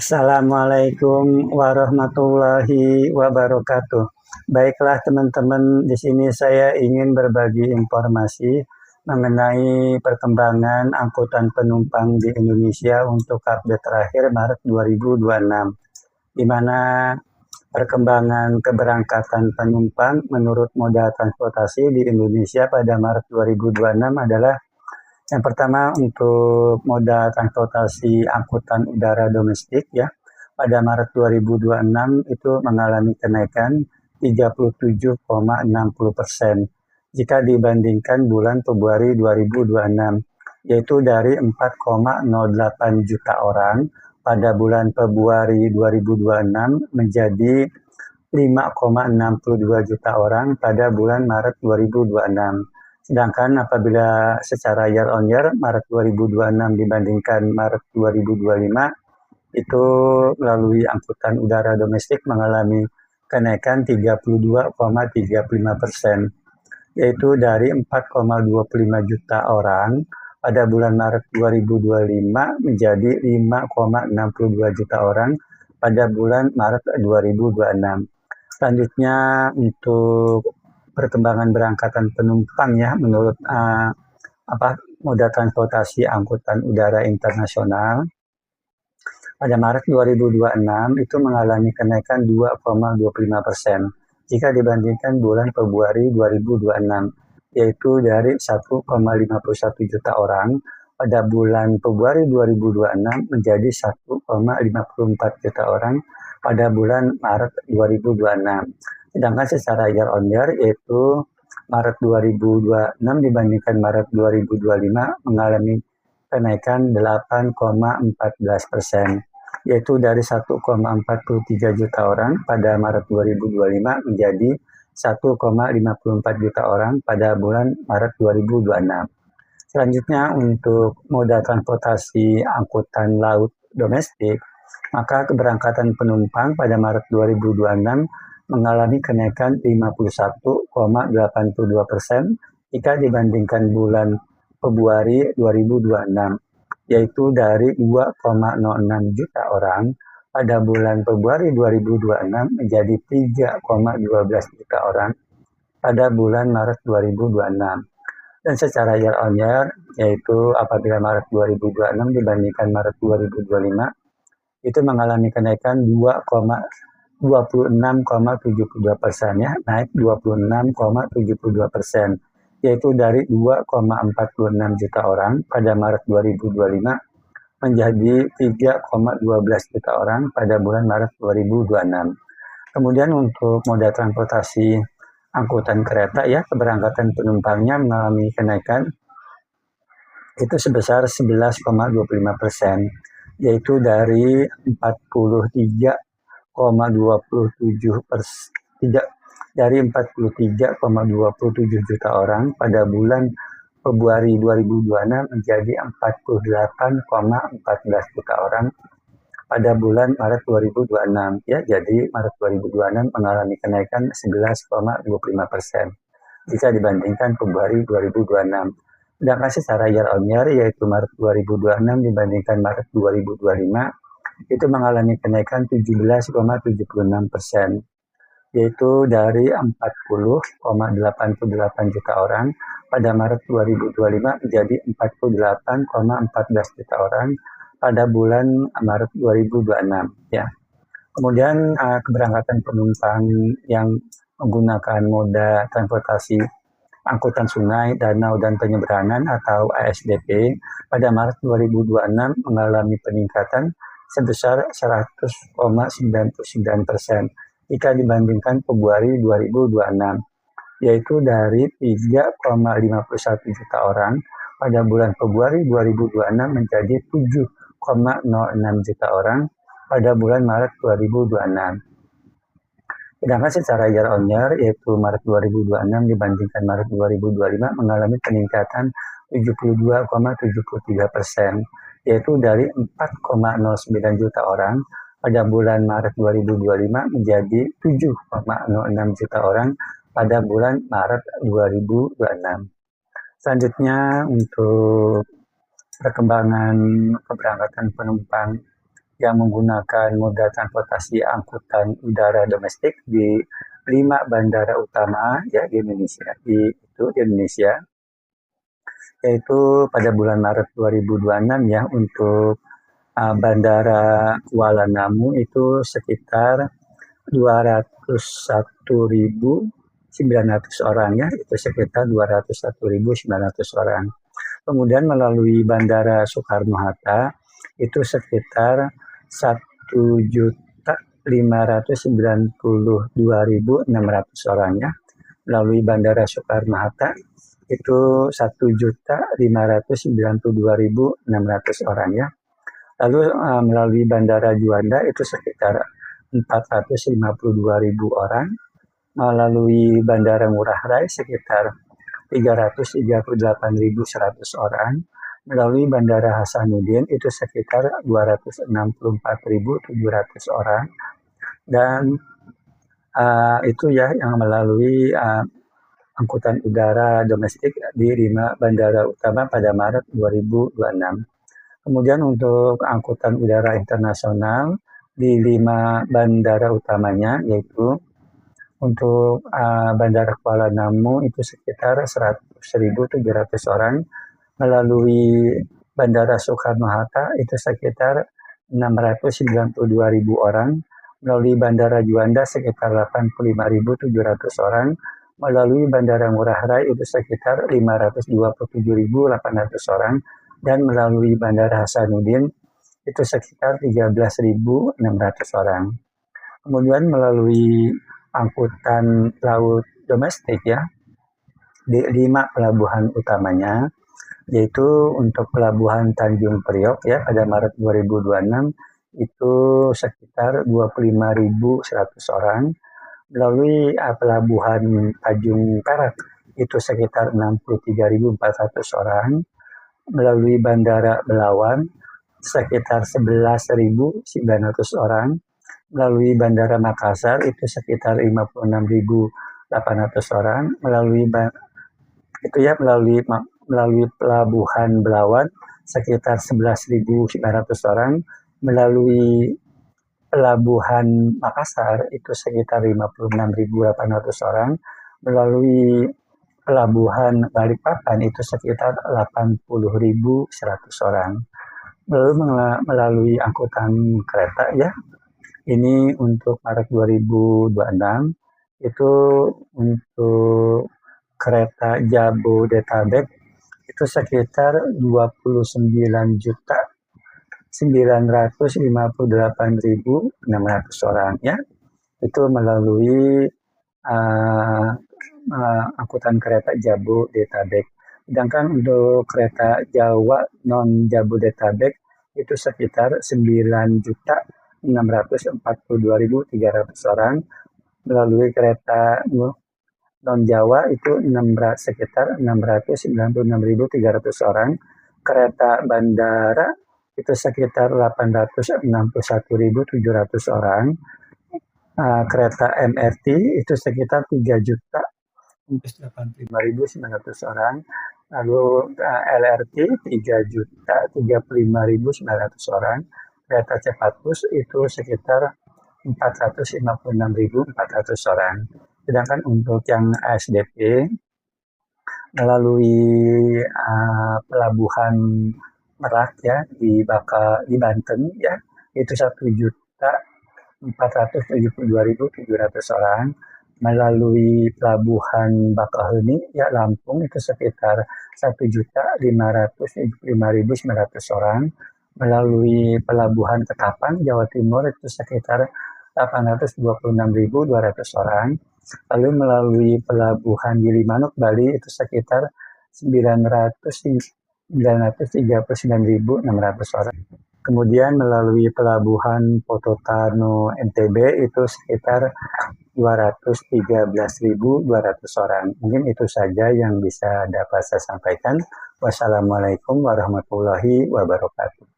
Assalamualaikum warahmatullahi wabarakatuh. Baiklah teman-teman, di sini saya ingin berbagi informasi mengenai perkembangan angkutan penumpang di Indonesia untuk update terakhir Maret 2026, di mana perkembangan keberangkatan penumpang menurut moda transportasi di Indonesia pada Maret 2026 adalah yang pertama untuk moda transportasi angkutan udara domestik ya, pada Maret 2026 itu mengalami kenaikan 37,60% jika dibandingkan bulan Februari 2026, yaitu dari 4,08 juta orang pada bulan Februari 2026 menjadi 5,62 juta orang pada bulan Maret 2026. Sedangkan apabila secara year on year Maret 2026 dibandingkan Maret 2025, itu melalui angkutan udara domestik mengalami kenaikan 32,35%, yaitu dari 4,25 juta orang pada bulan Maret 2025 menjadi 5,62 juta orang pada bulan Maret 2026. Selanjutnya untuk perkembangan berangkatan penumpang ya menurut moda transportasi angkutan udara internasional pada Maret 2026 itu mengalami kenaikan 2,25% jika dibandingkan bulan Februari 2026, yaitu dari 1,51 juta orang pada bulan Februari 2026 menjadi 1,54 juta orang pada bulan Maret 2026. Sedangkan secara year on year yaitu Maret 2026 dibandingkan Maret 2025 mengalami kenaikan 8,14%, yaitu dari 1,43 juta orang pada Maret 2025 menjadi 1,54 juta orang pada bulan Maret 2026. Selanjutnya untuk moda transportasi angkutan laut domestik, maka keberangkatan penumpang pada Maret 2026 mengalami kenaikan 51,82% jika dibandingkan bulan Februari 2026, yaitu dari 2,06 juta orang pada bulan Februari 2026 menjadi 3,12 juta orang pada bulan Maret 2026. Dan secara year on year, yaitu apabila Maret 2026 dibandingkan Maret 2025, itu mengalami kenaikan 26,72% ya, naik 26,72%, yaitu dari 2,46 juta orang pada Maret 2025 menjadi 3,12 juta orang pada bulan Maret 2026. Kemudian untuk moda transportasi angkutan kereta ya, keberangkatan penumpangnya mengalami kenaikan itu sebesar 11,25%, yaitu dari 43,27 juta orang pada bulan Februari 2026 menjadi 48,14 juta orang pada bulan Maret 2026 ya. Jadi Maret 2026 mengalami kenaikan 11,25% jika dibandingkan Februari 2026. Sedangkan secara year on year yaitu Maret 2026 dibandingkan Maret 2025 itu mengalami kenaikan 17,76%, yaitu dari 40,88 juta orang pada Maret 2025 menjadi 48,14 juta orang pada bulan Maret 2026 ya. Kemudian keberangkatan penumpang yang menggunakan moda transportasi angkutan sungai, danau, dan penyeberangan atau ASDP pada Maret 2026 mengalami peningkatan sebesar 100,99% jika dibandingkan Februari 2026, yaitu dari 3,51 juta orang pada bulan Februari 2026 menjadi 7,06 juta orang pada bulan Maret 2026. Sedangkan secara year on year yaitu Maret 2026 dibandingkan Maret 2025 mengalami peningkatan 72,73%, yaitu dari 4,09 juta orang pada bulan Maret 2025 menjadi 7,06 juta orang pada bulan Maret 2026. Selanjutnya untuk perkembangan keberangkatan penumpang yang menggunakan moda transportasi angkutan udara domestik di 5 bandara utama ya di Indonesia, yaitu pada bulan Maret 2026 ya untuk Bandara Kuala Namu itu sekitar 201.900 orang ya, itu sekitar 201.900 orang. Kemudian melalui Bandara Soekarno-Hatta itu sekitar 1.592.600 orang ya. Melalui Bandara Soekarno-Hatta itu 1.592.600 orang ya. Lalu melalui Bandara Juanda itu sekitar 452.000 orang. Melalui Bandara Ngurah Rai sekitar 338.100 orang. Melalui Bandara Hasanuddin itu sekitar 264.700 orang. Dan itu ya yang melalui angkutan udara domestik di 5 bandara utama pada Maret 2026. Kemudian untuk angkutan udara internasional di 5 bandara utamanya, yaitu untuk Bandara Kuala Namu itu sekitar 100.700 orang, melalui Bandara Soekarno-Hatta itu sekitar 692.000 orang, melalui Bandara Juanda sekitar 85.700 orang, melalui Bandara Ngurah Rai itu sekitar 527.800 orang, dan melalui Bandara Hasanuddin itu sekitar 13.600 orang. Kemudian melalui angkutan laut domestik ya, di 5 pelabuhan utamanya, yaitu untuk Pelabuhan Tanjung Priok ya pada Maret 2026 itu sekitar 25.100 orang, melalui Pelabuhan Tanjung Perak itu sekitar 63.400 orang, melalui Bandara Belawan sekitar 11.900 orang, melalui Bandara Makassar itu sekitar 56.800 orang, melalui Pelabuhan Belawan sekitar 11.900 orang, melalui Pelabuhan Makassar itu sekitar 56.800 orang, melalui Pelabuhan Balikpapan itu sekitar 80.100 orang. Lalu melalui angkutan kereta ya, ini untuk Maret 2026 itu untuk kereta Jabodetabek itu sekitar 29.958.600 orang ya, itu melalui angkutan kereta Jabodetabek. Sedangkan untuk kereta Jawa non Jabodetabek itu sekitar 9.642.300 orang, melalui kereta non Jawa itu sekitar 696.300 orang, kereta bandara itu sekitar 861.700 orang, kereta MRT itu sekitar 3.185.900 orang, lalu LRT 3.035.900 orang, kereta cepat bus itu sekitar 456.400 orang. Sedangkan untuk yang ASDP melalui Pelabuhan Merak ya di Banten ya itu 1.472.700 orang, melalui Pelabuhan Bakahuni ya Lampung itu sekitar 1.575.900 orang, melalui Pelabuhan Ketapang Jawa Timur itu sekitar 826.200 orang, lalu melalui Pelabuhan Gilimanuk Bali itu sekitar 939.600 orang. Kemudian melalui Pelabuhan Pototano NTB itu sekitar 213.200 orang. Mungkin itu saja yang bisa dapat saya sampaikan. Wassalamualaikum warahmatullahi wabarakatuh.